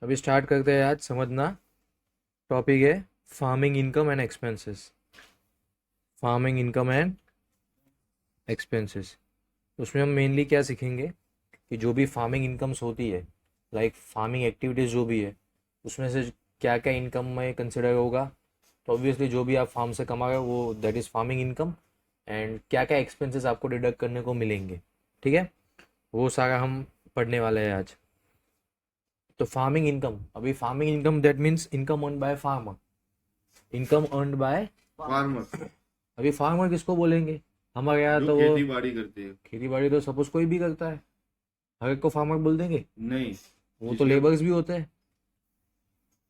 अभी स्टार्ट करते हैं। आज समझना टॉपिक है farming income and expenses. Farming income and expenses, उसमें हम मेनली क्या सीखेंगे कि जो भी फार्मिंग इनकम्स होती है, लाइक फार्मिंग एक्टिविटीज़ जो भी है, उसमें से क्या क्या इनकम में कंसिडर होगा। तो ऑब्वियसली जो भी आप फार्म से कमा रहे हो वो that is farming income, and क्या क्या एक्सपेंसेस आपको डिडक्ट करने को मिलेंगे। ठीक है, वो सारा हम पढ़ने वाले हैं आज। तो फार्मिंग इनकम, अभी farming income that means income earn by farmer. Income earned by farmer अभी फार्मर किसको बोलेंगे? हमारे यहाँ जो तो वो खेती बाड़ी करते हैं। खेती बाड़ी तो सपोज कोई भी करता है, हर एक को फार्मर बोल देंगे? नहीं, वो तो जिसके लेबर्स भी होते हैं।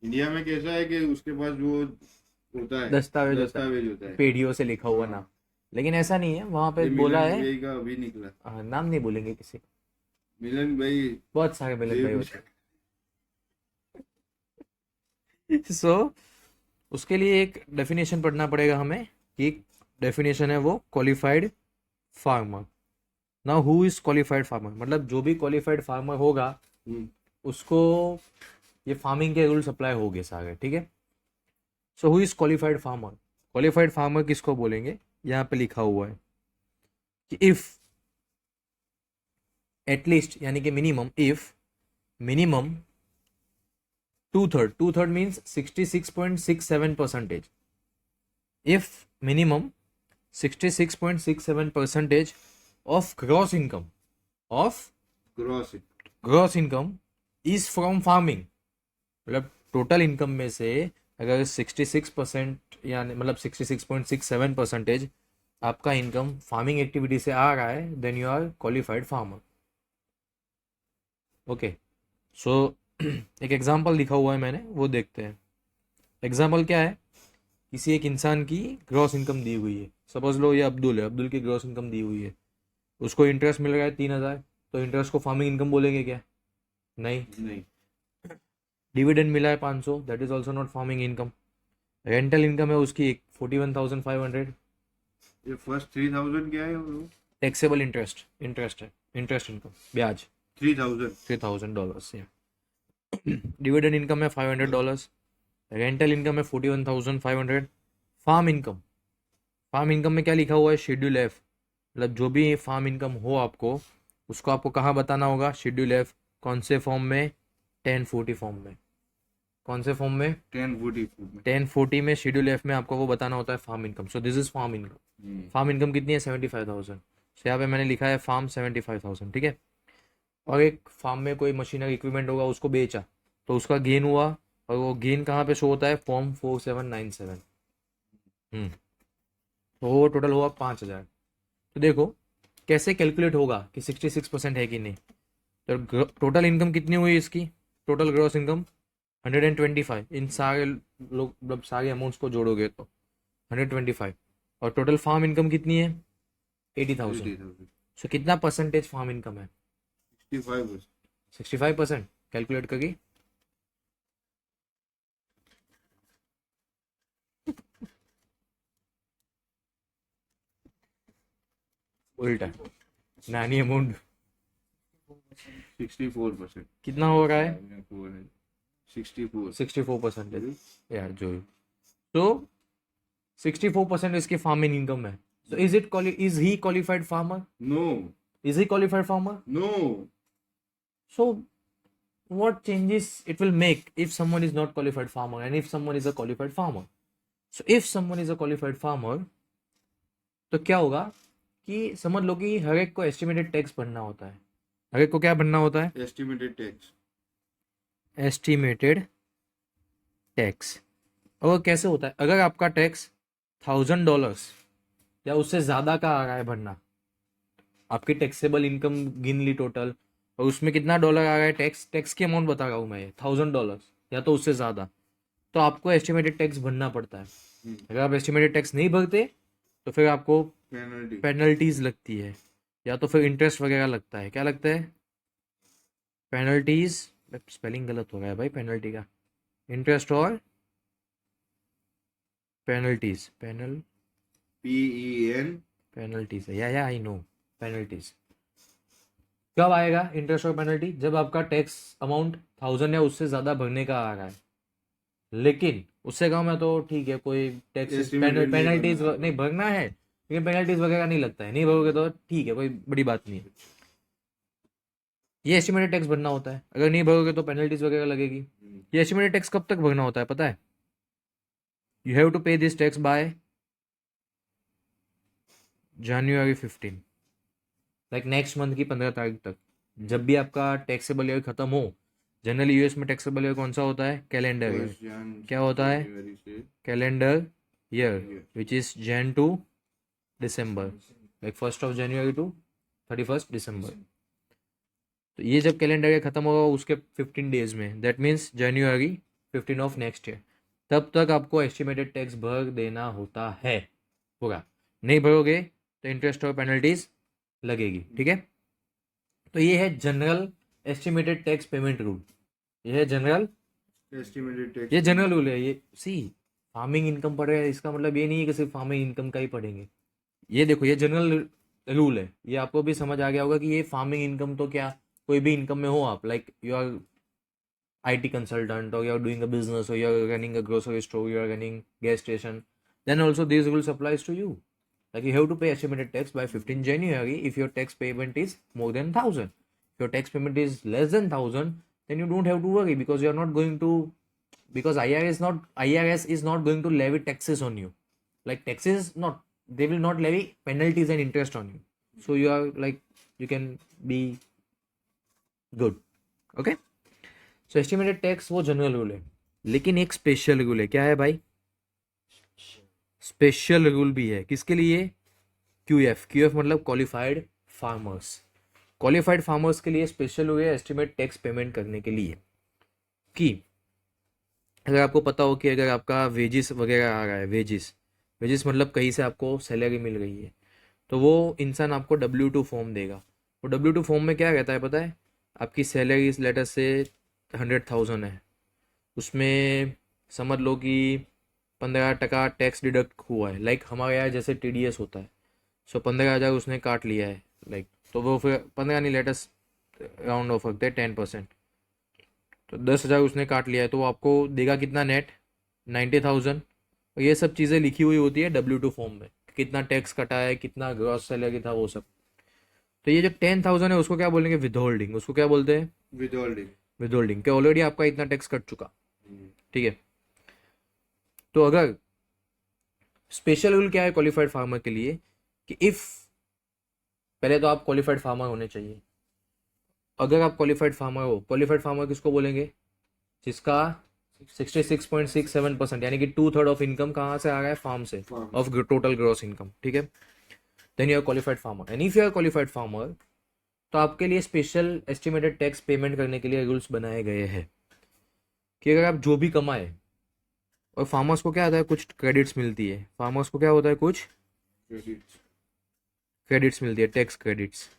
इंडिया में कैसा है कि उसके पास जो होता है दस्तावेज होता है, दस्तावेज होता है। पेढ़ियों से लिखा हुआ नाम। हाँ, लेकिन ऐसा नहीं है, वहां पे ये बोला मिलन है। भाई का अभी निकला। नाम नहीं बोलेंगे किसी को। मिलन भाई बहुत सारे मिलन भाई देव। होते हैं। सो उसके लिए एक डेफिनेशन पढ़ना पड़ेगा हमें, कि डेफिनेशन है वो qualified farmer. Now who is qualified farmer, मतलब जो भी क्वालिफाइड फार्मर होगा हम्म, उसको ये फार्मिंग के रूल्स अप्लाई हो गए सारे। ठीक है, so who is qualified farmer. Qualified farmer किसको बोलेंगे? यहाँ पे लिखा हुआ है कि इफ एटलीस्ट, यानी कि minimum, if minimum two third means 66.67%। If minimum 66.67% of gross income, of cross. Gross income is from farming. मतलब टोटल इनकम में से अगर 66%, यानी मतलब 66.67% आपका इनकम फार्मिंग एक्टिविटी से आ रहा है, then you are qualified farmer. Okay, so एक एग्जांपल लिखा हुआ है मैंने, वो देखते हैं। एग्जांपल क्या है? किसी एक इंसान की ग्रॉस इनकम दी हुई है। सपोज लो ये अब्दुल है, अब्दुल की ग्रॉस इनकम दी हुई है, उसको इंटरेस्ट मिल रहा है 3,000। तो इंटरेस्ट को फार्मिंग इनकम बोलेंगे क्या? नहीं। नहीं, डिविडेंड मिला है 500, that is also not farming income. Rental income है उसकी 41,500, ये फर्स्ट 3000 क्या है वो? टैक्सेबल इंटरेस्ट, इंटरेस्ट है, इंटरेस्ट इनकम, ब्याज। 3000। $3,000 या डिविडेंड इनकम है $500, रेंटल इनकम है 41,500। फार्म इनकम, फार्म इनकम में क्या लिखा हुआ है? Schedule F. मतलब जो भी फार्म इनकम हो आपको, उसको आपको कहाँ बताना होगा? Schedule F. कौन से फॉर्म में? 1040 फॉर्म में। कौन से फॉर्म में? 1040 में। 1040 में शेड्यूल एफ में आपको वो बताना होता है farm income. So this is farm income. Farm income कितनी है? 75,000। सो यहाँ पे मैंने लिखा है फार्म 75,000। ठीक है, और एक फार्म में कोई मशीनरी इक्विपमेंट होगा, उसको बेचा तो उसका गेन हुआ, और वो गेन कहाँ पे शो होता है? फॉर्म 4797। तो वो टोटल हुआ 5,000। तो देखो कैसे कैलकुलेट होगा कि 66% है कि नहीं। तो टोटल इनकम कितनी हुई इसकी? Total gross income 125। इन सारे लोग मतलब सारे अमाउंट्स को जोड़ोगे तो 125। और टोटल फार्म इनकम कितनी है? 80,000। 80,000। सो कितना परसेंटेज फार्म इनकम है? 65%। 65%। कैलकुलेट करिए। उल्टा, नानी अमाउंट 64%। कितना हो रहा है? 64। 64% यार जो। तो 64% इसकी फार्मिंग इनकम है। So is he qualified farmer? No, is he qualified farmer? No. So what changes it will make if someone is not qualified farmer and if someone is a qualified farmer? So if someone is a qualified farmer, तो क्या होगा कि समझ लो कि हर एक को estimated tax भरना होता है। हर एक को क्या भरना होता है? Estimated tax. Estimated tax. और वो कैसे होता है? अगर आपका टैक्स $1,000 या उससे ज़्यादा का आ रहा है भरना, आपकी टैक्सेबल इनकम गिन ली टोटल, और उसमें कितना डॉलर आ रहा है टैक्स, टैक्स की अमाउंट बता रहा हूँ मैं, $1,000 या तो उससे ज़्यादा, तो आपको एस्टिमेटेड टैक्स भरना पड़ता है। अगर आप एस्टिमेटेड टैक्स नहीं भरते तो फिर आपको पेनल्टी। पेनल्टीज लगती है, या तो फिर इंटरेस्ट वगैरह लगता है। क्या लगता है? पेनल्टीज। स्पेलिंग गलत हो रहा है भाई पेनल्टी का। इंटरेस्ट और पेनल्टीज, PEN। पेनल्टीज है, या आई नो। पेनल्टीज कब आएगा? इंटरेस्ट और पेनल्टी जब आपका टैक्स अमाउंट 1000 या उससे ज़्यादा भरने का आ रहा है, लेकिन उससे कम है तो ठीक है, कोई टैक्स Estimated नहीं पेनल्टीज भरना नहीं होगा। भरना है, लेकिन पेनल्टीज वगैरह नहीं लगता है, नहीं भरोगे तो ठीक है, कोई बड़ी बात नहीं है। ये एस्टिमेटेड टैक्स भरना होता है, अगर नहीं भरोगे तो पेनल्टीज वगैरह लगेगी। ये एस्टिमेटेड टैक्स कब तक भरना होता है पता है? यू हैव टू पे this tax bye January 15, like next month की 15 तारीख तक। जब भी आपका टैक्सेबल ईयर खत्म हो, जनरली यूएस में टैक्सेबल ईयर कौन सा होता है? Calendar year. 1 क्या होता है? जनवरी से calendar year, Year. Which is Jan to December, like 1 January to 31 December। तो ये जब कैलेंडर ईयर खत्म होगा उसके 15 डेज में, that means January 15 of next year, तब तक आपको एस्टिमेटेड टैक्स भर देना होता है पूरा। नहीं भरोगे तो इंटरेस्ट और पेनल्टीज लगेगी, ठीक है। तो ये है general estimated tax payment rule, ये है जनरल, Estimated tax ये जनरल रूल है। ये सी फार्मिंग इनकम पढ़ रहे हैं, इसका मतलब ये नहीं है कि सिर्फ फार्मिंग इनकम का ही पढ़ेंगे। ये देखो, ये जनरल रूल है, ये आपको भी समझ आ गया होगा कि ये फार्मिंग इनकम तो क्या, कोई भी इनकम में हो आप, like you are IT consultant, or you're doing a business, or you're running a grocery store, you're running gas station, then also these rules applies to you. Like you have to pay estimated tax by 15 January if your tax payment is more than 1000. If your tax payment is less than 1000, then you don't have to worry, because you're not going to, because IRS is not going to levy taxes on you. Like taxes, not, they will not levy penalties and interest on you. So you are like, you can be good. Okay. So estimated tax वो general rule है, लेकिन एक special rule है। क्या है भाई? Special rule भी है, किसके लिए? क्यूएफ मतलब क्वालिफाइड फार्मर्स। क्वालिफाइड फार्मर्स के लिए स्पेशल रूल है एस्टिमेट टैक्स पेमेंट करने के लिए, कि अगर आपको पता हो कि अगर आपका वेजिस वगैरह आ रहा है, वेजिस मतलब कहीं से आपको सैलरी मिल रही है, तो वो इंसान आपको W2 फॉर्म देगा। वो W2 फॉर्म में क्या रहता है पता है? आपकी सैलरी इस लेटर से 100,000 है, उसमें समझ लो कि 15% टैक्स डिडक्ट हुआ है, लाइक हमारे यहाँ जैसे TDS होता है। सो 15,000 उसने काट लिया है, लाइक, तो वो फिर 15 नहीं, लेटेस्ट राउंड ऑफ रखते हैं 10%, तो 10,000 उसने काट लिया है, तो वो आपको देगा कितना नेट? 90,000। और ये सब चीज़ें लिखी हुई होती है W2 फॉर्म में, कितना टैक्स कटा है, कितना ग्रॉस सैलरी था, वो सब। तो ये जो 10,000 है उसको क्या बोलेंगे? विदहोल्डिंग। उसको क्या बोलते हैं? withholding. विदहोल्डिंग, कि ऑलरेडी आपका इतना टैक्स कट चुका, ठीक है। तो अगर स्पेशल रूल क्या है क्वालिफाइड फार्मर के लिए, कि इफ, पहले तो आप क्वालिफाइड फार्मर होने चाहिए। अगर आप क्वालिफाइड फार्मर हो, क्वालिफाइड फार्मर किसको बोलेंगे? जिसका 66.67% यानी कि 2/3 ऑफ इनकम कहाँ से आ रहा है? फार्म से, Farm. Of total gross income, ठीक है। Then you are qualified farmer, and if you are qualified farmer, तो आपके लिए स्पेशल एस्टिमेटेड टैक्स पेमेंट करने के लिए रूल्स बनाए गए हैं, कि अगर आप जो भी कमाए, और फार्मर्स को क्या होता है? कुछ क्रेडिट्स मिलती है, फार्मर्स को क्या होता है? कुछ Credits. क्रेडिट्स मिलती है, टैक्स क्रेडिट्स।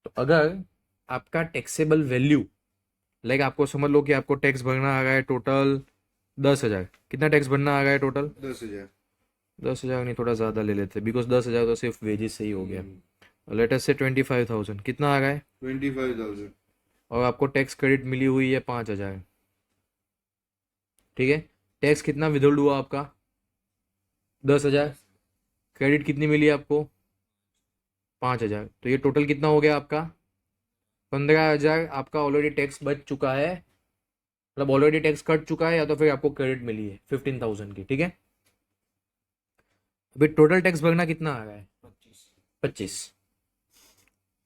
तो अगर आपका टैक्सेबल वैल्यू, लाइक आपको समझ लो कि आपको टैक्स भरना आ रहा है टोटल 10,000, कितना टैक्स भरना आ रहा है टोटल? 10,000. 10,000 नहीं, थोड़ा ज़्यादा ले लेते, बिकॉज 10,000 तो सिर्फ वेजेस से ही हो गया। लेट अस से 25,000 कितना आ रहा है? 25,000. और आपको टैक्स क्रेडिट मिली हुई है 5,000, ठीक है। टैक्स कितना विदहोल्ड हुआ आपका? 10,000। क्रेडिट कितनी मिली आपको? 5,000। तो ये टोटल कितना हो गया आपका? 15,000 आपका ऑलरेडी टैक्स बच चुका है, मतलब ऑलरेडी टैक्स कट चुका है, या तो फिर आपको क्रेडिट मिली है 15,000 की, ठीक है। अभी टोटल टैक्स भरना कितना आ रहा है? 25।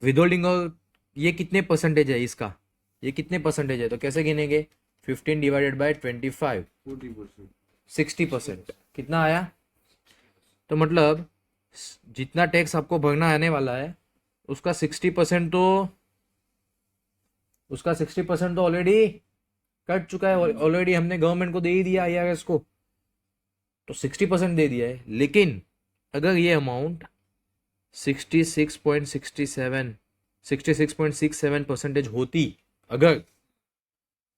विदहोल्डिंग, और ये कितने परसेंटेज है इसका? ये कितने परसेंटेज है? तो कैसे गिनेंगे? 15 डिवाइडेड बाय 25, 40%. 60%। कितना आया? तो मतलब जितना टैक्स आपको भरना आने वाला है, उसका 60% तो, ऑलरेडी कट चुका है, ऑलरेडी हमने गवर्नमेंट को दे ही दिया, IRS को, तो 60% दे दिया है। लेकिन अगर ये अमाउंट 66.67% होती अगर,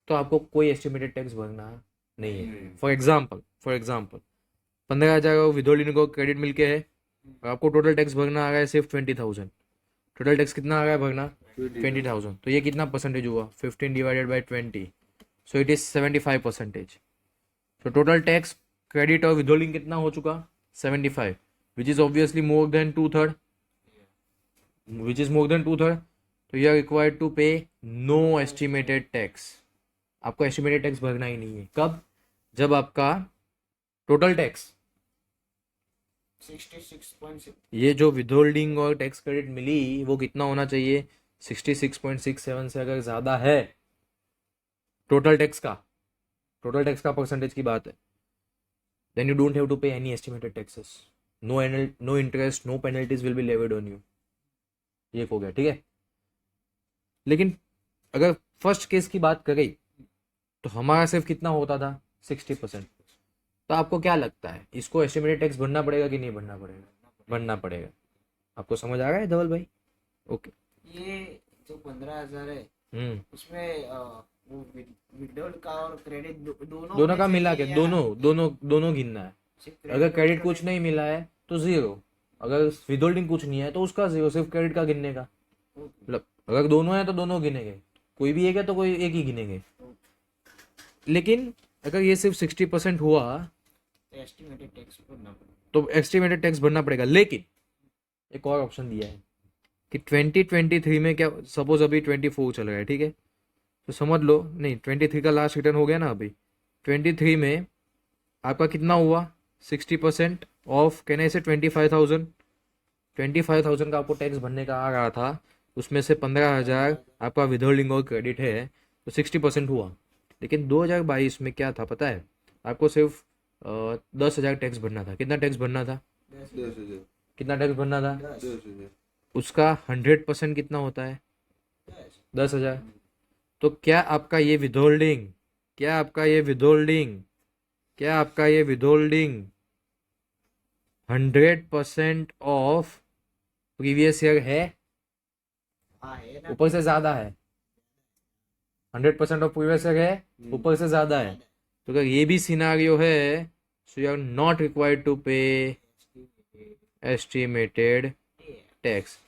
तो आपको कोई एस्टिमेटेड टैक्स भरना नहीं है। फॉर एग्जाम्पल 15,000 विदहोल्डिंग को क्रेडिट मिलके है, और आपको टोटल टैक्स भरना आ रहा है सिर्फ 20,000। टोटल टैक्स कितना आ रहा है भरना? 20,000। 20,000। तो ये कितना परसेंटेज हुआ? 15 divided by 20, so it is 75%। तो टोटल टैक्स क्रेडिट और विदहोल्डिंग कितना हो चुका? 75, which is obviously more than 2/3, which is more than 2/3। तो यू आर रिक्वायर्ड टू पे नो एस्टिमेटेड टैक्स। आपको एस्टिमेटेड टैक्स भरना ही नहीं है। कब? जब आपका टोटल टैक्स, 66.6 ये जो विदहोल्डिंग और टैक्स क्रेडिट मिली वो कितना होना चाहिए? 66.67 से अगर ज़्यादा है टोटल टैक्स का परसेंटेज की बात है, then you don't have to pay any estimated taxes. No interest, no penalties will be levied on you. ये हो गया, ठीक है। लेकिन अगर फर्स्ट केस की बात करें तो हमारा सिर्फ कितना होता था? 60%। तो आपको क्या लगता है, इसको एस्टिमेटेड टैक्स भरना पड़ेगा कि नहीं भरना पड़ेगा? भरना पड़ेगा। आपको समझ आ रहा है धवल भाई? ओके। ये जो 15,000 है उसमें वो विड्रॉल का और क्रेडिट दोनों में का से मिला के या दोनों गिनना है। सिर्फ अगर क्रेडिट और कुछ नहीं मिला है तो जीरो, अगर विदहोल्डिंग कुछ नहीं है तो उसका जीरो, सिर्फ क्रेडिट का गिनने का। मतलब अगर दोनों है तो दोनों गिनेंगे, कोई भी एक है तो कोई एक ही गिनेंगे। लेकिन अगर ये सिर्फ 60% हुआ एस्टिमेटेड टैक्स भरना पड़ेगा। तो एस्टिमेटेड टैक्स भरना पड़ेगा। लेकिन एक और ऑप्शन दिया है कि 2023 में, क्या सपोज अभी 24 चल रहा है, ठीक है, तो समझ लो, नहीं 23 का लास्ट रिटर्न हो गया ना, अभी 23 में आपका कितना हुआ? 60% ऑफ, कहने से 25,000 का आपको टैक्स भरने का आ रहा था, उसमें से 15,000 आपका विदहोल्डिंग और क्रेडिट है, तो 60% हुआ। लेकिन 2022 में क्या था पता है? आपको सिर्फ 10,000 टैक्स भरना था। कितना टैक्स भरना था? 10,000। कितना टैक्स भरना था? 10,000। उसका 100% कितना होता है? 10,000। तो क्या आपका ये विदहोल्डिंग, क्या आपका ये विदहोल्डिंग 100% ऑफ प्रीवियस ईयर है? हाँ है ना। ऊपर से ज़्यादा है। 100% ऑफ प्रीवियस ईयर है, ऊपर से ज़्यादा है। तो अगर ये भी सिनारियो है, so you are not required to pay estimated tax.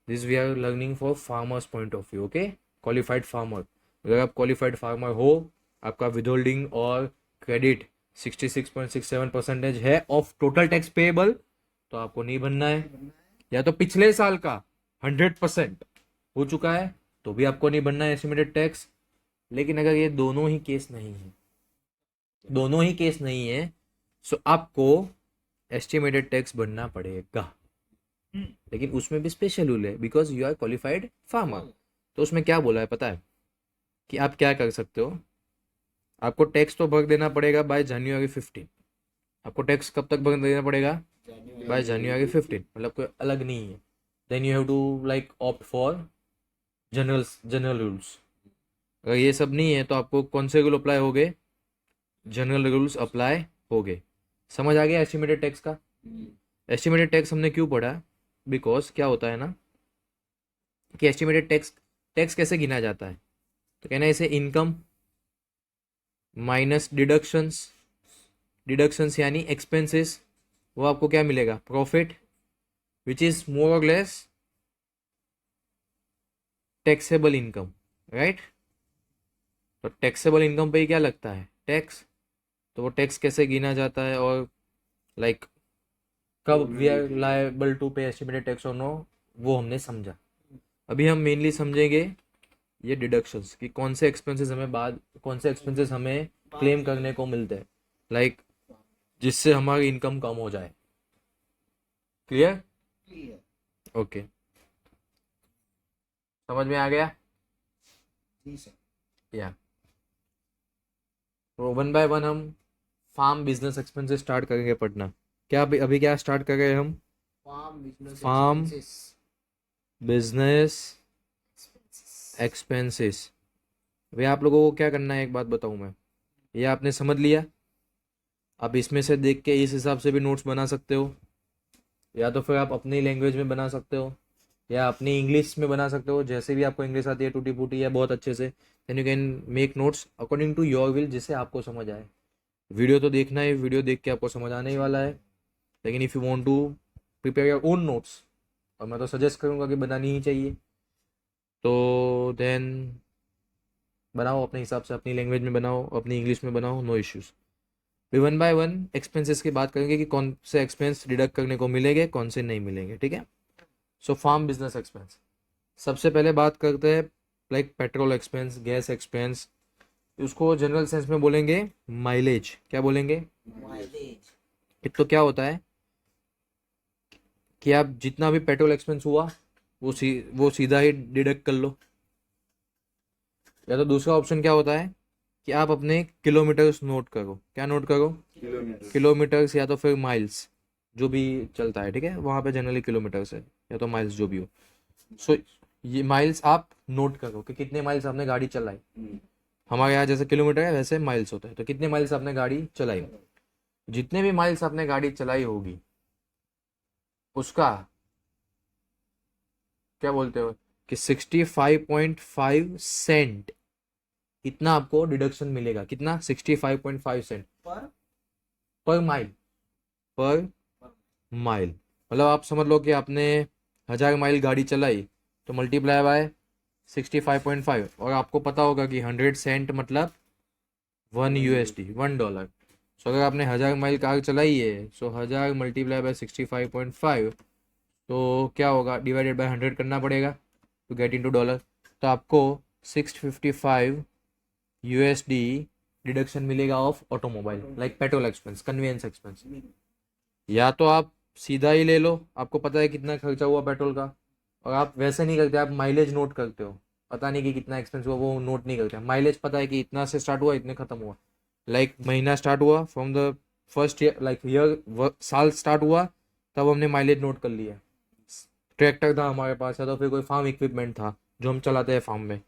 This we are learning for farmers point of view, okay. Qualified farmer, अगर आप क्वालिफाइड फार्मर हो, आपका विदहोल्डिंग और क्रेडिट 66.67% है ऑफ टोटल टैक्स पेएबल, तो आपको नहीं भरना है। या तो पिछले साल का 100% हो चुका है तो भी आपको नहीं भरना है एस्टिमेटेड टैक्स। लेकिन अगर ये दोनों ही केस नहीं है, सो आपको एस्टिमेटेड टैक्स भरना पड़ेगा। लेकिन उसमें भी स्पेशल रूल है, because you are qualified farmer. तो उसमें क्या बोला है पता है? कि आप क्या कर सकते हो, आपको टैक्स तो भर देना पड़ेगा बाय जनवरी 15। आपको टैक्स कब तक भर देना पड़ेगा? बाय जनवरी 15, मतलब कोई अलग नहीं है। Then you have to like opt for general rules. अगर ये सब नहीं है तो आपको कौन से रूल अप्लाई होगे? जनरल रूल्स अप्लाई होगे। समझ आ गया एस्टिमेटेड टैक्स का? एस्टिमेटेड टैक्स हमने क्यों पढ़ा? बिकॉज क्या होता है ना कि एस्टिमेटेड टैक्स कैसे गिना जाता है? तो कहना है इसे इनकम माइनस डिडक्शंस यानी एक्सपेंसेस, वो आपको क्या मिलेगा? प्रॉफिट, विच इज मोर और लेस टैक्सेबल इनकम, राइट। तो टैक्सेबल इनकम पे ही क्या लगता है? टैक्स। तो वो टैक्स कैसे गिना जाता है और लाइक कब we are liable to pay estimated tax और नो, वो हमने समझा। अभी हम मेनली समझेंगे ये डिडक्शंस कि कौन से एक्सपेंसेस हमें क्लेम करने को मिलते हैं, लाइक जिससे हमारी इनकम कम हो जाए। क्लियर? ओके, समझ में आ गया? जी सर। या तो वन बाय वन हम फार्म बिजनेस एक्सपेंसेस स्टार्ट करेंगे पढ़ना। क्या अभी क्या स्टार्ट कर रहे हैं हम? Farm business expenses. वे आप लोगों को क्या करना है एक बात बताऊं मैं, ये आपने समझ लिया। आप इसमें से देख के इस हिसाब से भी नोट्स बना सकते हो, या तो फिर आप अपनी लैंग्वेज में बना सकते हो या अपनी इंग्लिश में बना सकते हो, जैसे भी आपको इंग्लिश आती है टूटी फूटी या बहुत अच्छे से। Then you can make notes according to your will, जिससे आपको समझ आए। वीडियो तो देखना है, वीडियो देख के आपको समझ आने ही वाला है। लेकिन if you want to prepare your own notes, और मैं तो सजेस्ट करूँगा कि बनानी ही चाहिए। तो देन बनाओ अपने हिसाब से, अपनी लैंग्वेज में बनाओ, अपनी इंग्लिश में बनाओ, नो इश्यूज़। भी वन बाय वन एक्सपेंसेस की बात करेंगे कि कौन से एक्सपेंस डिडक्ट करने को मिलेंगे, कौन से नहीं मिलेंगे, ठीक है। सो फार्म बिजनेस एक्सपेंस, सबसे पहले बात करते हैं like petrol expense, gas expense. उसको जनरल सेंस में बोलेंगे माइलेज। क्या बोलेंगे? माइलेज। एक तो क्या होता है कि आप जितना भी पेट्रोल एक्सपेंस हुआ वो सीधा ही डिडक्ट कर लो। या तो दूसरा ऑप्शन क्या होता है कि आप अपने किलोमीटर्स नोट करो। क्या नोट करो? किलोमीटर। किलोमीटर्स या तो फिर माइल्स, जो भी चलता है, ठीक है, वहाँ पे जनरली किलोमीटर्स है या तो माइल्स, जो भी हो। सो ये माइल्स आप नोट करो कि कितने माइल्स आपने गाड़ी चलाई। हमारे यहाँ जैसे किलोमीटर है वैसे माइल्स होता है, तो कितने माइल्स आपने गाड़ी चलाई। जितने भी माइल्स आपने गाड़ी चलाई होगी उसका क्या बोलते हो कि 65.5 सेंट, इतना आपको डिडक्शन मिलेगा। कितना? 65.5 सेंट पर पर माइल। पर माइल मतलब आप समझ लो कि आपने 1000 माइल गाड़ी चलाई तो मल्टीप्लाई बाय 65.5, और आपको पता होगा कि 100 सेंट मतलब 1 USD, $1। सो अगर आपने 1000 माइल कार चलाई है, सो 1000 मल्टीप्लाई बाय 65.5, तो क्या होगा, डिवाइडेड बाय 100 करना पड़ेगा टू गेट इनटू डॉलर। तो आपको 655 USD डिडक्शन मिलेगा of automobile, like petrol expense, convenience expense. या तो आप सीधा ही ले लो, आपको पता है कितना खर्चा हुआ पेट्रोल का, और आप वैसे नहीं करते, आप माइलेज नोट करते हो, पता नहीं कि कितना एक्सपेंस हुआ वो नोट नहीं करते। माइलेज पता है कि इतना से स्टार्ट हुआ, इतने खत्म हुआ। लाइक महीना स्टार्ट हुआ from the first year, like year, साल स्टार्ट हुआ तब हमने माइलेज नोट कर लिया। ट्रैक्टर था हमारे पास, या तो फिर कोई फार्म इक्विपमेंट था जो हम चलाते हैं फार्म में,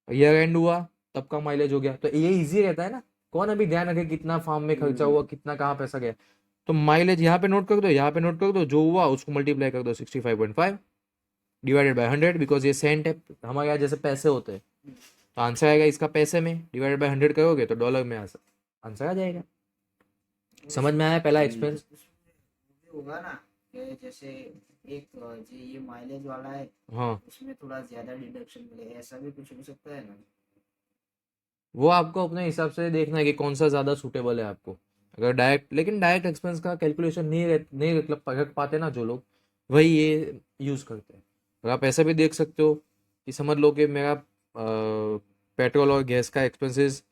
ईयर एंड हुआ तब का माइलेज हो गया। तो ये इजी रहता है ना, कौन अभी ध्यान रखे कितना फार्म में खर्चा हुआ, कितना कहाँ पैसा गया। तो माइलेज यहाँ पे नोट कर दो, यहाँ पे नोट कर दो, जो हुआ उसको मल्टीप्लाई कर दो 65.5 डिवाइडेड बाय 100, बिकॉज ये सेंट है, हमारे यहाँ जैसे पैसे होते हैं। तो आंसर आएगा इसका पैसे में, डिवाइडेड बाय 100 करोगे तो डॉलर में आंसर आ जाएगा। समझ में आया पहला एक्सपेंस? उसमें होगा ना कि जैसे एक जो ये माइलेज वाला है हाँ, उसमें थोड़ा ज्यादा डिडक्शन मिले, ऐसा भी कुछ हो सकता है ना। वो आपको अपने हिसाब से देखना है कि कौन सा ज़्यादा सूटेबल है आपको। अगर डायरेक्ट, लेकिन डायरेक्ट एक्सपेंस का कैलकुलेशन नहीं मतलब रख पाते ना जो लोग, वही ये यूज़ करते हैं। और आप ऐसा भी देख सकते हो कि समझ लो कि मेरा पेट्रोल और गैस का एक्सपेंसेस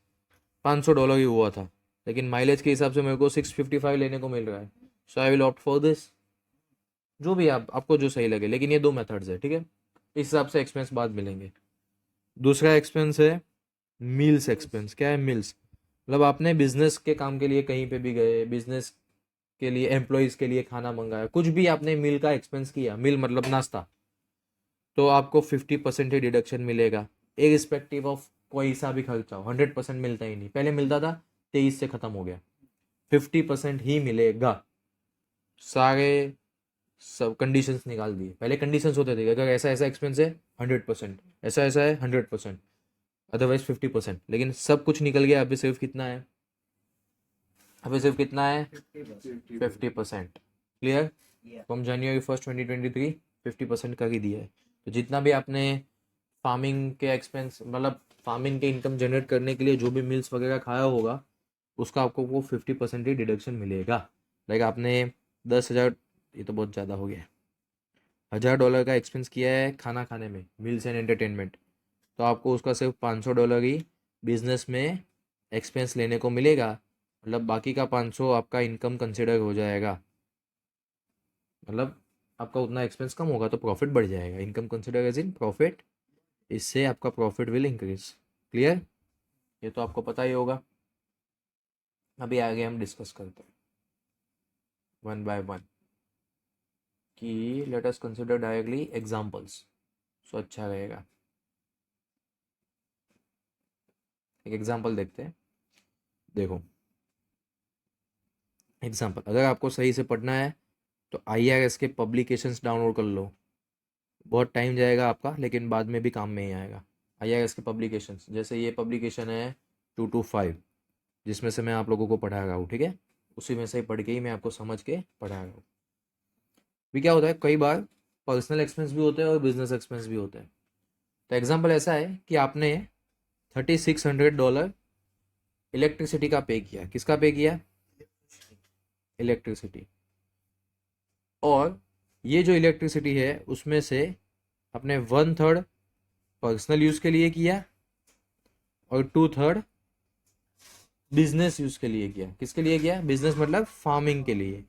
$500 ही हुआ था, लेकिन माइलेज के हिसाब से मेरे को 655 लेने को मिल रहा है। So I will opt for this. जो भी आपको जो सही लगे, लेकिन ये दो मेथड्स है, ठीक है। इस हिसाब से एक्सपेंस बाद मिलेंगे। दूसरा एक्सपेंस है मील्स एक्सपेंस। क्या है मील्स? मतलब आपने बिजनेस के काम के लिए कहीं पे भी गए, बिजनेस के लिए एम्प्लॉयज़ के लिए खाना मंगाया, कुछ भी आपने मील का एक्सपेंस किया, मील मतलब नाश्ता, तो आपको 50% ही डिडक्शन मिलेगा, इरिस्पेक्टिव ऑफ कोई सा भी खर्चा हो। 100% मिलता ही नहीं, पहले मिलता था 23 से ख़त्म हो गया, 50% ही मिलेगा। सारे सब कंडीशंस निकाल दिए, पहले कंडीशंस होते थे कि अगर ऐसा ऐसा एक्सपेंस है 100%, ऐसा ऐसा है 100%, अदरवाइज 50%, लेकिन सब कुछ निकल गया। अभी सिर्फ कितना है? अभी सिर्फ कितना है? 50%। क्लियर? फ्रॉम जनवरी 1 2023 50% कर ही दिया है। तो जितना भी आपने फार्मिंग के एक्सपेंस, मतलब फार्मिंग के इनकम जनरेट करने के लिए जो भी मिल्स वगैरह खाया होगा, उसका आपको वो 50% ही डिडक्शन मिलेगा। लाइक आपने 10,000, ये तो बहुत ज़्यादा हो गया, $1,000 का एक्सपेंस किया है खाना खाने में, मील्स एंड एंटरटेनमेंट, तो आपको उसका सिर्फ $500 ही बिजनेस में एक्सपेंस लेने को मिलेगा। मतलब बाकी का 500 आपका इनकम कंसिडर हो जाएगा, मतलब आपका उतना एक्सपेंस कम होगा तो प्रॉफिट बढ़ जाएगा। Income consider as in profit, इससे आपका प्रॉफिट विल इंक्रीज। क्लियर? ये तो आपको पता ही होगा। अभी आगे हम डिस्कस करते हैं वन बाय वन कि let us consider directly examples. So अच्छा रहेगा, एक एग्जांपल देखते हैं। देखो एग्जांपल, अगर आपको सही से पढ़ना है तो IRS के पब्लिकेशंस डाउनलोड कर लो। बहुत टाइम जाएगा आपका, लेकिन बाद में भी काम में ही आएगा। IRS के पब्लिकेशंस, जैसे ये पब्लिकेशन है 225, जिसमें से मैं आप लोगों को पढ़ा रहा हूँ, ठीक है, उसी में से ही पढ़ के ही मैं आपको समझ के पढ़ा रहा हूँ। भी क्या होता है कई बार पर्सनल एक्सपेंस भी होते हैं और बिजनेस एक्सपेंस भी होते हैं। तो एग्जांपल ऐसा है कि आपने $3600 इलेक्ट्रिसिटी का पे किया। किसका पे किया? इलेक्ट्रिसिटी। और ये जो इलेक्ट्रिसिटी है उसमें से अपने 1/3 पर्सनल यूज़ के लिए किया और 2/3 बिजनेस यूज़ के लिए किया। किसके लिए किया? बिजनेस मतलब फार्मिंग के लिए।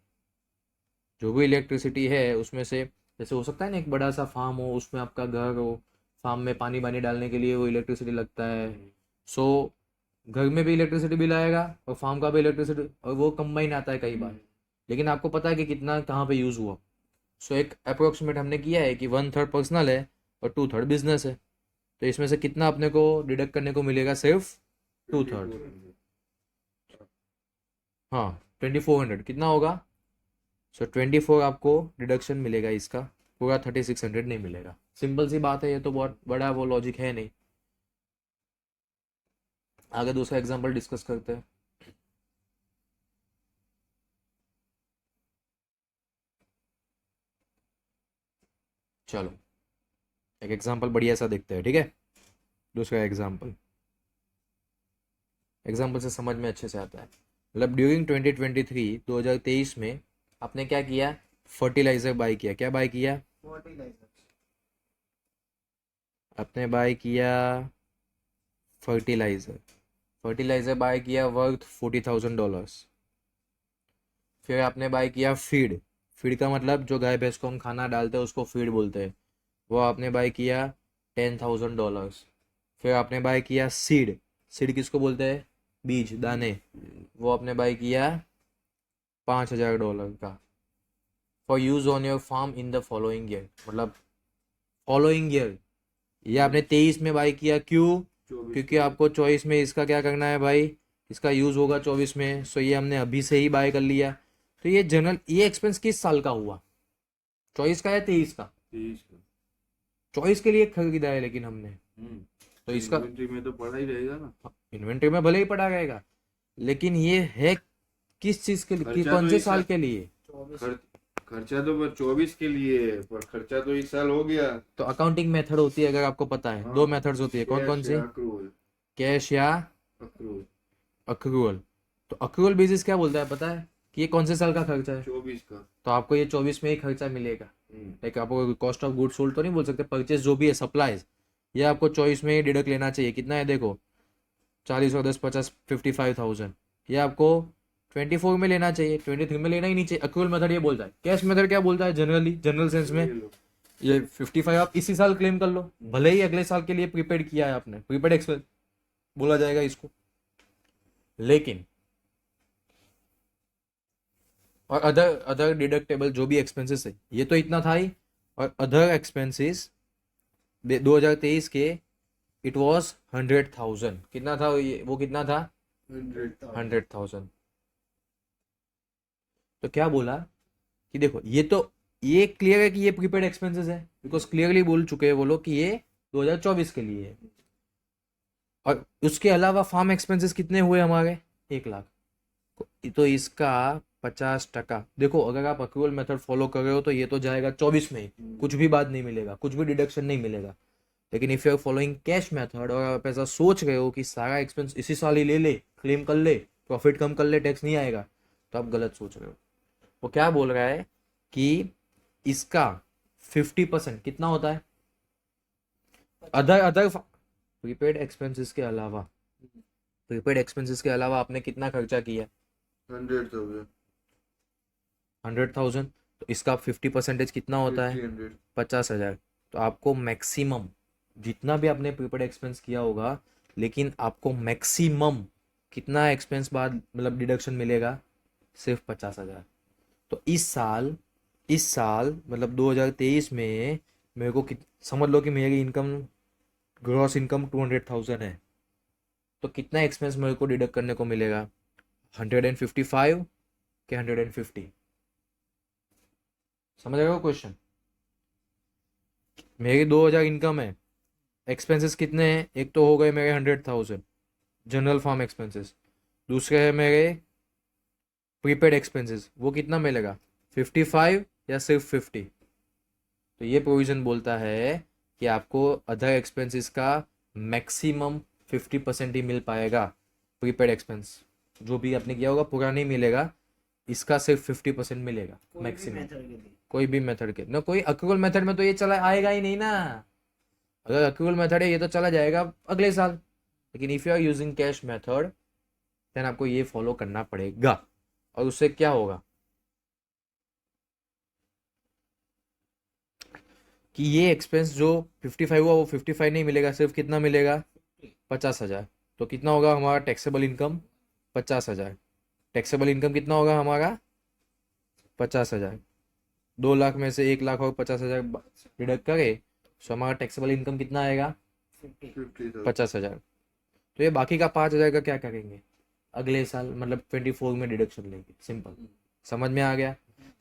जो भी इलेक्ट्रिसिटी है उसमें से, जैसे हो सकता है ना एक बड़ा सा फार्म हो, उसमें आपका घर हो, फार्म में पानी वानी डालने के लिए वो इलेक्ट्रिसिटी लगता है। सो घर में भी इलेक्ट्रिसिटी बिल आएगा और फार्म का भी इलेक्ट्रिसिटी, और वो कंबाइन आता है कई बार, लेकिन आपको पता है कि कितना कहाँ पे यूज़ हुआ। सो एक अप्रोक्सीमेट हमने किया है कि 1/3 पर्सनल है और 2/3 बिजनेस है। तो इसमें से कितना अपने को डिडक्ट करने को मिलेगा? सिर्फ 2/3। हाँ, 2400 कितना होगा? सो 24 आपको डिडक्शन मिलेगा इसका, पूरा 3600 नहीं मिलेगा। सिंपल सी बात है, ये तो बहुत बड़ा वो लॉजिक है नहीं। आगे दूसरा एग्जांपल डिस्कस करते हैं। चलो एक एग्जांपल बढ़िया सा देखते हैं, ठीक है। दूसरा एग्जांपल से समझ में अच्छे से आता है। मतलब ड्यूरिंग 2023 में आपने क्या किया? फर्टिलाइजर बाय किया। क्या बाय किया? फर्टिलाइजर। आपने बाय किया फर्टिलाइजर। फर्टिलाइजर बाय किया वर्थ $40,000। फिर आपने बाय किया फीड। फीड का मतलब जो गाय भैंस को हम खाना डालते हैं उसको फीड बोलते हैं। वो आपने बाय किया $10,000। फिर आपने बाय किया सीड। सीड किसको बोलते हैं? बीज, दाने। वो आपने बाय किया $5,000 का। For use on your farm in the following year, मतलब फॉलोइंग ईयर। ये आपने 23 में बाय किया। क्यों? क्योंकि आपको 24 में इसका क्या करना है भाई? इसका यूज होगा 24 में। सो ये हमने अभी से ही बाय कर लिया। तो ये जनरल, ये एक्सपेंस किस साल का हुआ? 24 का या 23 का? 24 के लिए खरीदा है लेकिन हमने। तो इसका इन्वेंट्री में तो पड़ा ही रहेगा ना। इन्वेंट्री में भले ही पड़ा रहेगा, लेकिन ये है किस चीज के लिए, खर्चा कौन तो से इस साल साल- के लिए? खर्चा तो बस 24 के लिए है, पर खर्चा तो इस साल हो गया। तो अकाउंटिंग मेथड होती है, अगर आपको पता है, हाँ, दो मेथड्स होती है। कौन कौन कैश सी? या accrual। कैश या accrual, अक्रूवल। तो अक्रूवल बेसिस क्या बोलता है पता है? कि ये कौन से साल का खर्चा है। 24 का। तो आपको ये 24 में ही खर्चा मिलेगा। लाइक आपको कॉस्ट ऑफ गुड सोल्ड तो नहीं बोल सकते, परचेज जो भी है, सप्लाईज, ये आपको 24 में ही डिडक्ट लेना चाहिए। कितना है देखो, 40 और 10 50, 55,000। ये आपको 24 में लेना चाहिए, 23 में लेना ही नहीं चाहिए। अक्रूवल मेथड ये बोलता है। कैश मेथड क्या बोलता है जनरली, जनरल सेंस में? ये लो। ये 55 आप इसी साल क्लेम कर लो, भले ही अगले साल के लिए प्रीपेड किया है आपने, प्रीपेड एक्सपेंस बोला जाएगा इसको। लेकिन और अदर अदर डिडक्टेबल जो भी एक्सपेंसेस है, ये तो इतना था ही। और अदर एक्सपेंसेस 2023 के इट वॉज 100,000। कितना था ये? वो कितना था? 100,000। तो क्या बोला कि देखो, ये क्लियर है कि ये प्रीपेड एक्सपेंसेस है, बिकॉज क्लियरली बोल चुके हैं वो लोग कि ये 2024 के लिए है। और उसके अलावा फार्म एक्सपेंसेस कितने हुए हमारे? 1 लाख। तो इसका 50% देखो, अगर आप अक्रूवल मेथड फॉलो कर रहे हो तो ये तो जाएगा 24 में ही, कुछ भी बाद नहीं मिलेगा, कुछ भी डिडक्शन नहीं मिलेगा। लेकिन if you are following cash method और आप ऐसा सोच रहे हो कि सारा एक्सपेंस इसी साल ही ले ले, क्लेम कर ले, प्रॉफिट कम कर ले, टैक्स नहीं आएगा, तो आप गलत सोच रहे हो। वो क्या बोल रहा है कि इसका 50% कितना होता है? अदर अदर प्रीपेड एक्सपेंसेस के अलावा, प्रीपेड एक्सपेंसेस के अलावा आपने कितना खर्चा किया? 100,000। 100,000। तो इसका 50% कितना होता है? 50,000। 50,000। तो आपको मैक्सिमम, जितना भी आपने प्रीपेड एक्सपेंस किया होगा, लेकिन आपको मैक्सिमम कितना एक्सपेंस बाद मतलब डिडक्शन मिलेगा? सिर्फ 50,000। तो इस साल मतलब 2023 में मेरे को समझ लो कि मेरी इनकम, ग्रॉस इनकम 200,000 है। तो कितना एक्सपेंस मेरे को डिडक्ट करने को मिलेगा? 155 के 150? समझ रहे हो क्वेश्चन? मेरी 2,000 इनकम है, एक्सपेंसेस कितने हैं? एक तो हो गए मेरे 100,000 जनरल फार्म एक्सपेंसेस, दूसरे है मेरे प्रीपेड एक्सपेंसेस, वो कितना मिलेगा? 55 या सिर्फ 50? तो ये प्रोविज़न बोलता है कि आपको अदर एक्सपेंसेस का मैक्सिमम 50% ही मिल पाएगा। प्रीपेड एक्सपेंस जो भी आपने किया होगा पूरा नहीं मिलेगा, इसका सिर्फ 50% मिलेगा कोई भी मैक्सिमम। मेथड के लिए। कोई भी मेथड के ना, कोई अक्रूवल मेथड में तो ये चला आएगा ही नहीं ना। अगर अक्रूवल मेथड है ये तो चला जाएगा अगले साल, लेकिन if you are using cash method then आपको ये फॉलो करना पड़ेगा। और उससे क्या होगा कि ये एक्सपेंस जो 55 हुआ वो 55 नहीं मिलेगा, सिर्फ कितना मिलेगा 50,000। तो कितना होगा हमारा टैक्सेबल इनकम 50,000। टैक्सेबल इनकम कितना होगा हमारा 50,000। 2 लाख में से 1 लाख और 50,000 डिडक्ट करें तो हमारा टैक्सेबल इनकम कितना आएगा 50। 50,000। 50,000। तो ये बाकी का 5,000 का क्या करेंगे अगले साल, मतलब 24 में डिडक्शन लेंगे। सिंपल, समझ में आ गया।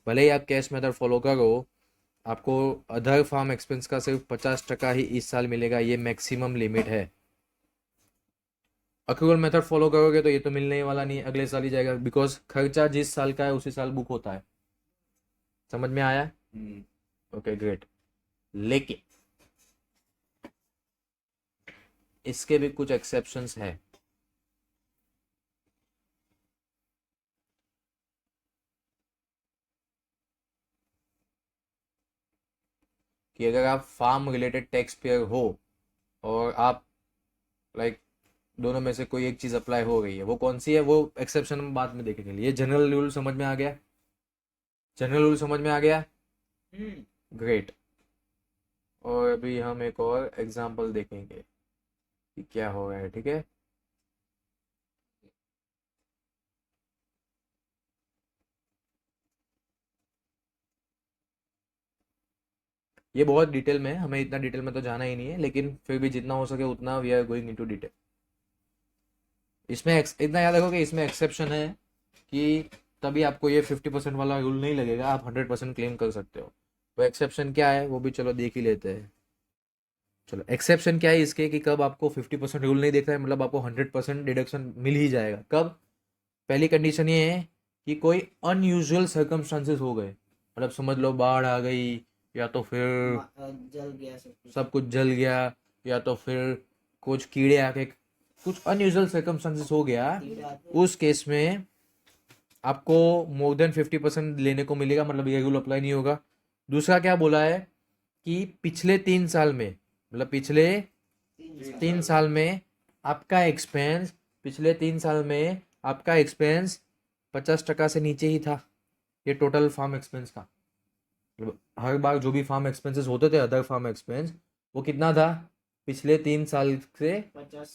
भले ही आप कैश मेथड फॉलो करो, आपको अदर फार्म एक्सपेंस का सिर्फ 50% ही इस साल मिलेगा, ये मैक्सिमम लिमिट है। अक्रूवल मेथड फॉलो करोगे तो ये तो मिलने ही वाला नहीं है, अगले साल ही जाएगा, बिकॉज खर्चा जिस साल का है उसी साल बुक होता है। समझ में आया? Okay great. लेकिन इसके भी कुछ एक्सेप्शंस है। कि अगर आप फार्म रिलेटेड टैक्स पेयर हो और आप लाइक दोनों में से कोई एक चीज़ अप्लाई हो गई है, वो कौन सी है वो एक्सेप्शन हम बाद में देखेंगे। ये जनरल रूल समझ में आ गया? जनरल रूल समझ में आ गया? ग्रेट। और अभी हम एक और एग्जांपल देखेंगे कि क्या हो रहा है, ठीक है? ये बहुत डिटेल में है, हमें इतना डिटेल में तो जाना ही नहीं है, लेकिन फिर भी जितना हो सके उतना we are going into detail. इसमें इतना याद रखो कि इसमें एक्सेप्शन है कि तभी आपको ये 50% वाला रूल नहीं लगेगा, आप 100% क्लेम कर सकते हो। वो एक्सेप्शन क्या है वो भी चलो देख ही लेते हैं। चलो एक्सेप्शन क्या है इसके कि कब आपको 50% रूल नहीं देखना है, मतलब आपको 100% डिडक्शन मिल ही जाएगा। कब? पहली कंडीशन ये है कि कोई अनयूजुअल सर्कमस्टांसेस हो गए, मतलब समझ लो बाढ़ आ गई, या तो फिर जल गया सब कुछ जल गया, या तो फिर कुछ कीड़े आके, कुछ अनयूजुअल सर्कमस्टांसेस हो गया, उस केस में आपको मोर देन 50% लेने को मिलेगा, मतलब ये रूल अप्लाई नहीं होगा। दूसरा क्या बोला है कि पिछले 3 साल में, मतलब पिछले 3 साल में आपका एक्सपेंस, पिछले 3 साल में आपका एक्सपेंस 50% से नीचे ही था। ये टोटल फार्म एक्सपेंस का, मतलब हर बार जो भी फार्म एक्सपेंसेस होते थे अदर फार्म एक्सपेंस, वो कितना था पिछले 3 साल से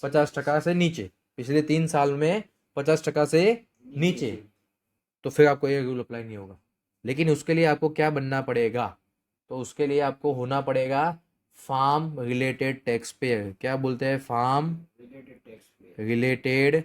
50% से नीचे। पिछले 3 साल में 50% से नीचे, तो फिर आपको ये रूल अप्लाई नहीं होगा। लेकिन उसके लिए आपको क्या बनना पड़ेगा? तो उसके लिए आपको होना पड़ेगा फार्म रिलेटेड टैक्स पेयर। क्या बोलते हैं? फार्म रिलेटेड टैक्स पे। Related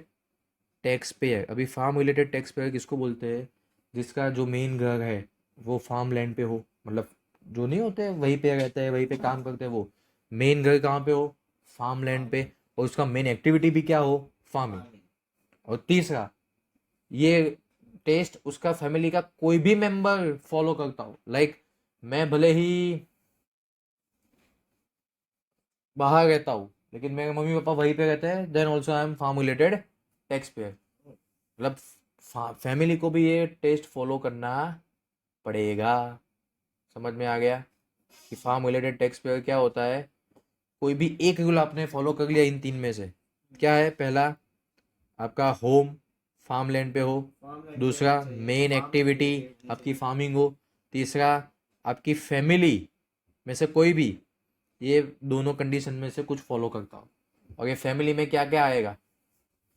tax pair. अभी फार्म रिलेटेड टैक्स पेयर किसको बोलते हैं? जिसका जो मेन घर है वो फार्म लैंड पे हो, मतलब जो नहीं होते वहीं पे रहते हैं वहीं पे काम करते हैं, वो मेन घर कहाँ पे हो? फार्म लैंड पे, और उसका मेन एक्टिविटी भी क्या हो? फार्मिंग। और तीसरा, ये टेस्ट उसका फैमिली का कोई भी मेंबर फॉलो करता हो, लाइक मैं भले ही बाहर रहता हूँ लेकिन मेरे मम्मी पापा वहीं पे रहते हैं, then also I am farm related tax payer. मतलब फैमिली को भी ये टेस्ट फॉलो करना पड़ेगा। समझ में आ गया कि फार्म रिलेटेड टैक्स पेयर क्या होता है? कोई भी एक रूल आपने फॉलो कर लिया इन तीन में से, क्या है? पहला, आपका होम फार्म लैंड पे हो। दूसरा, मेन एक्टिविटी आपकी फार्मिंग हो। तीसरा, आपकी फैमिली में से कोई भी ये दोनों कंडीशन में से कुछ फॉलो करता हो। और ये फैमिली में क्या क्या आएगा?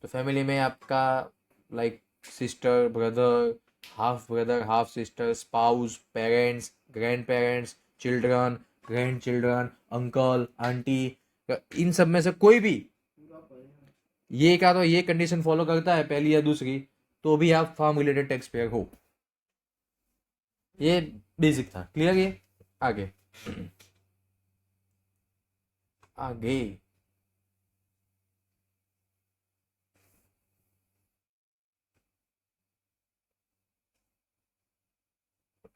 तो फैमिली में आपका like sister, brother, half sister, spouse, parents, grandparents, children, grandchildren, uncle, aunty, इन सब में से कोई भी ये क्या, तो ये कंडीशन फॉलो करता है पहली या दूसरी, तो भी आप फार्म रिलेटेड टैक्स पेयर हो। ये बेसिक था, क्लियर? ये आगे आगे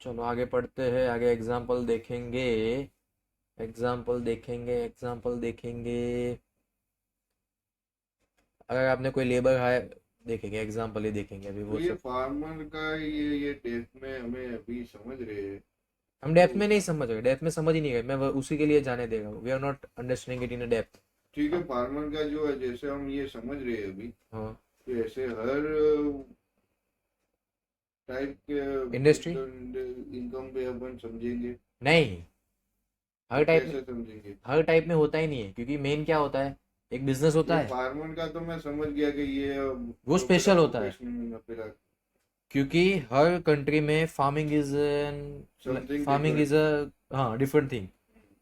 चलो आगे पढ़ते हैं, आगे एग्जाम्पल देखेंगे, एग्जाम्पल देखेंगे। अगर आपने कोई लेबर हायर देखेंगे, एग्जाम्पल ही देखेंगे अभी तो वो ये सब। फार्मर का ये डेप्थ में हमें अभी समझ रहे हैं। हम डेप्थ तो में नहीं समझ रहे, डेप्थ में समझ ही नहीं गए, मैं उसी के लिए जाने देगा, we are not understanding it in a depth. ठीक है, फार्मर का जो है जैसे हम ये समझ रहे हैं अभी, हाँ, कि ऐसे हर टाइप के इंडस्ट्री इनकम पे अपन समझेंगे। नहीं, तो हर टाइप में, कैसे समझेंगे? हर टाइप में होता ही नहीं है, क्योंकि मेन क्या होता है, एक बिजनेस होता ये है, फार्मर का तो मैं समझ गया कि ये वो स्पेशल होता है, प्रोफेशनल क्योंकि हर कंट्री में समथिंग फार्मिंग इज डिफरेंट अ, हाँ, डिफरेंट थिंग,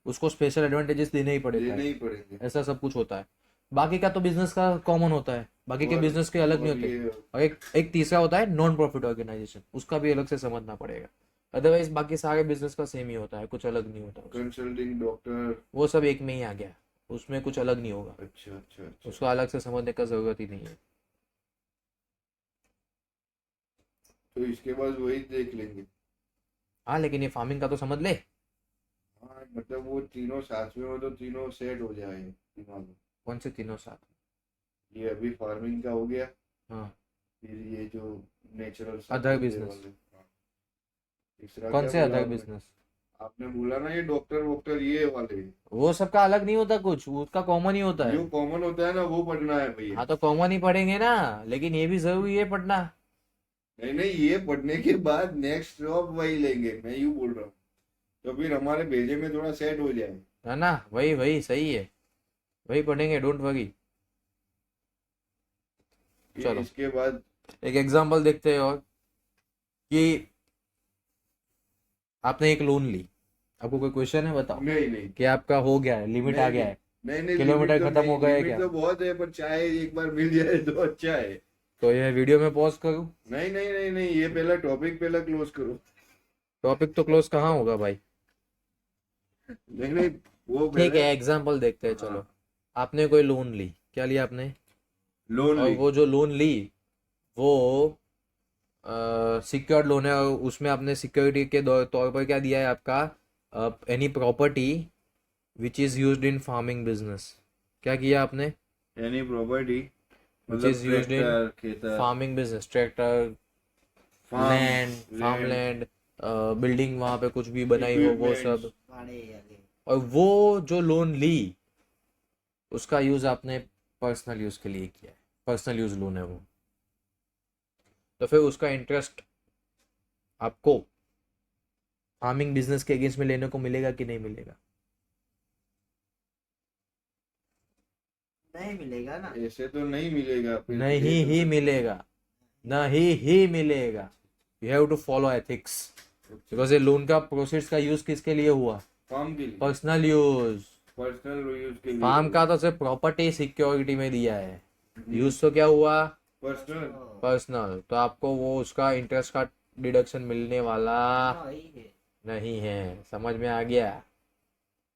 उसको स्पेशल एडवांटेजेस देने ही पड़ता देने है, ही पड़ेंगे। ऐसा सब कुछ होता है। बाकी का तो बिजनेस का कॉमन होता है, बाकी के और बिजनेस के अलग नहीं और होते। ये और एक एक तीसरा होता है नॉन प्रॉफिट ऑर्गेनाइजेशन, उसका भी अलग से समझना पड़ेगा, अदरवाइज बाकी सारे बिजनेस का सेम ही होता है, कुछ अलग नहीं होता उसमें। Consulting doctor. वो सब एक में ही आ गया, उसमें कुछ अलग नहीं होगा, अच्छा अच्छा अच्छा। उसको अलग से समझने का जरूरत ही नहीं है। तो इसके बाद वही देख लेंगे। हाँ, लेकिन ये फार्मिंग का तो समझ ले। हाँ मतलब वो तीनों साथ में हो तो तीनों सेट हो जाए दिमाग में। कौन से तीनों साथ? ये अभी फार्मिंग का हो गया, हाँ, फिर ये जो नेचुरल अदर बिजनेस, हाँ। तीसरा कौन क्या से बोला अदर आपने? बिजनेस? आपने बोला ना ये डॉक्टर वॉक्टर ये वाले। वो सबका अलग नहीं होता, कुछ उसका कॉमन ही होता है। जो कॉमन होता है ना वो पढ़ना है भैया। हाँ, तो कॉमन ही पढ़ेंगे ना, लेकिन ये भी जरूरी है पढ़ना। नहीं नहीं, ये पढ़ने के बाद नेक्स्ट जॉब वही लेंगे, मैं यूँ बोल रहा हूँ। तो फिर हमारे भेजे में थोड़ा सेट हो जाए। है ना, वही वही सही है, वही पढ़ेंगे, डोंट वरी। फिर चलो इसके बाद एक एग्जांपल देखते हैं, और कि आपने एक लोन ली, आपको कोई क्वेश्चन है, बताओ नहीं नहीं कि आपका हो गया है, लिमिट आ नहीं गया नहीं है, नहीं नहीं, लिमिट किलोमीटर तो खत्म नहीं, हो गए लिमिट क्या? तो बहुत है पर चाहे एक बार मिल जाए तो अच्छा है। तो ये वीडियो में पॉज करूँ? नहीं नहीं नहीं नहीं, ये पहला टॉपिक पहला क्लोज करो। टॉपिक तो क्लोज कहाँ होगा भाई? नहीं नहीं, वो ठीक है, पहले। एग्जांपल देखते हैं, हाँ, चलो। आपने कोई लोन ली, क्या लिया आपने? लोन और ली। वो जो लोन ली, वो सिक्योर्ड लोन है, और उसमें आपने सिक्योरिटी के तौर पर क्या दिया है आपका, any property which is used in farming business. क्या किया आपने? एनी प्रॉपर्टी विच मतलब इज़ यूज्ड इन ट्रैक्टर खेतर farming business, tractor, farm land, farm land land, building वहाँ पे कुछ भी बनाई हो वो इक्विपमेंट्स। सब। भाड़े आगे। और वो जो लोन ली, उसका यूज़ आपने पर्सनल यूज़ के लिए किया है, पर्सनल यूज़ लोन है वो, तो फिर उसका इंटरेस्ट आपको फार्मिंग बिजनेस के अगेंस्ट में लेने को मिलेगा कि नहीं मिलेगा? नहीं मिलेगा ना। ऐसे तो नहीं मिलेगा, फिर नहीं ये तो ही सच मिलेगा, नहीं ही मिलेगा। You have to follow ethics, because ये लोन का प्रोसेस का यूज किसके लिए हुआ? फार्म के लिए, पर्सनल यूज। पर्सनल यूज के लिए। फार्म का तो सिर्फ प्रॉपर्टी सिक्योरिटी में दिया है, यूज तो क्या हुआ? पर्सनल। पर्सनल, तो आपको वो उसका इंटरेस्ट का डिडक्शन मिलने वाला नहीं है। नहीं है। समझ में आ गया?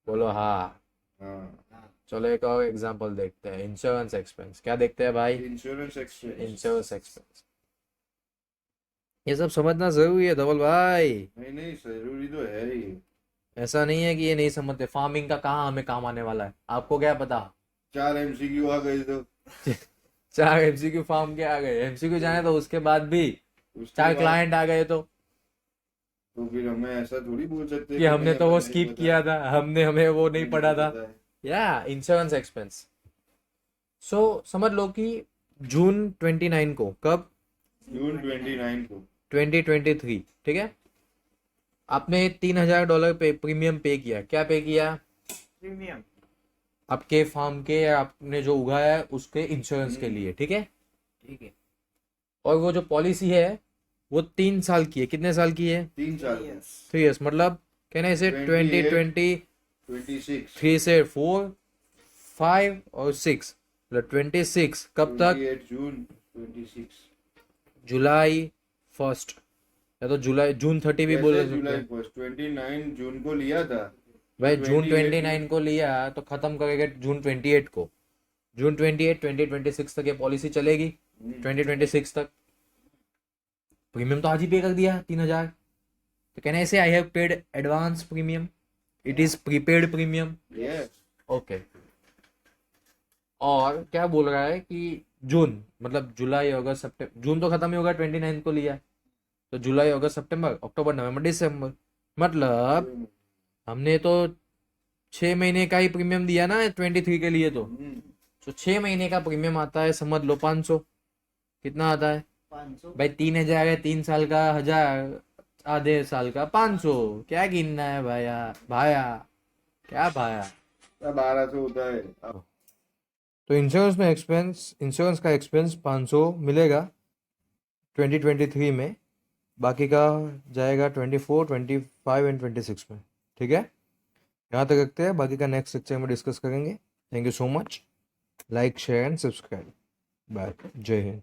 बोलो हाँ। हाँ, हाँ, चलो एक और एग्जांपल देखते हैं, इंश्योरेंस एक्सपेंस। क्या देखते हैं भाई? Insurance expense. इंश्योरेंस एक्सपेंस, ये सब समझना जरूरी है धवल भाई। नहीं नहीं, जरूरी तो है ही। ऐसा नहीं है कि ये नहीं समझते, फार्मिंग का कहाँ हमें काम आने वाला है, आपको क्या पता? 4 MCQ आ गए तो 4 MCQ फार्म के आ गए, MCQ जाने तो उसके बाद भी उसके 4 बाद क्लाइंट आ गए, तो फिर हमें ऐसा थोड़ी बोल सकते कि कि हमने नहीं तो वो हमें नहीं स्किप पता, किया था, हमें वो नहीं हमें पढ़ा था। पता है। या इंश्योरेंस एक्सपेंस, सो समझ लो कि जून 29 को, कब? जून 29 को 2023, ठीक है, आपने $3,000 पे प्रीमियम पे किया। क्या पे किया? प्रीमियम। आपके फार्म के, या आपने जो उगाया है उसके इंश्योरेंस के लिए, ठीक है। ठीक है। और वो जो पॉलिसी है वो 3 साल की है, कितने साल की है? 3 साल Yes. 3 years, मतलब कहना इसे 28, 2023 26 से 4, 5 और 6, मतलब 26 कब तक? 28 जून 26। जुलाई 1, या तो जुलाई, जून 30 भी बोल कैसे सकते जुलाई हैं 1, 29 जून को लिया था भाई। तो जून 28 29 को लिया तो खत्म करेगा जून 28 को, जून 28 2026 तक ये पॉलिसी चलेगी, 2026 तक। प्रीमियम तो आज ही पे कर दिया 3,000, तो कैन आई से I have paid advance premium? It is prepaid premium. Yes. Okay. और क्या बोल रहा है कि जून मतलब जुलाई अगस्त सितंबर, जून तो खत्म ही होगा 29 को लिया, तो जुलाई अगस्त सितंबर अक्टूबर नवंबर दिसंबर, मतलब हमने तो 6 महीने का ही प्रीमियम दिया ना 23 के लिए. तो 6 महीने का प्रीमियम आता है समझ लो 500. कितना आता है 500 भाई? 3,000 है, 3 साल का 1,000, आधे साल का 500. क्या गिनना है भाया? भाया क्या भाया? 1200 होता है. तो इंश्योरेंस का एक्सपेंस 500 मिलेगा 2023 में, बाकी का जाएगा 24, 25 एंड 26 में. ठीक है, यहाँ तक रखते हैं, बाकी का नेक्स्ट लेक्चर में डिस्कस करेंगे. Thank you so much. Like share and subscribe. Bye. जय हिंद.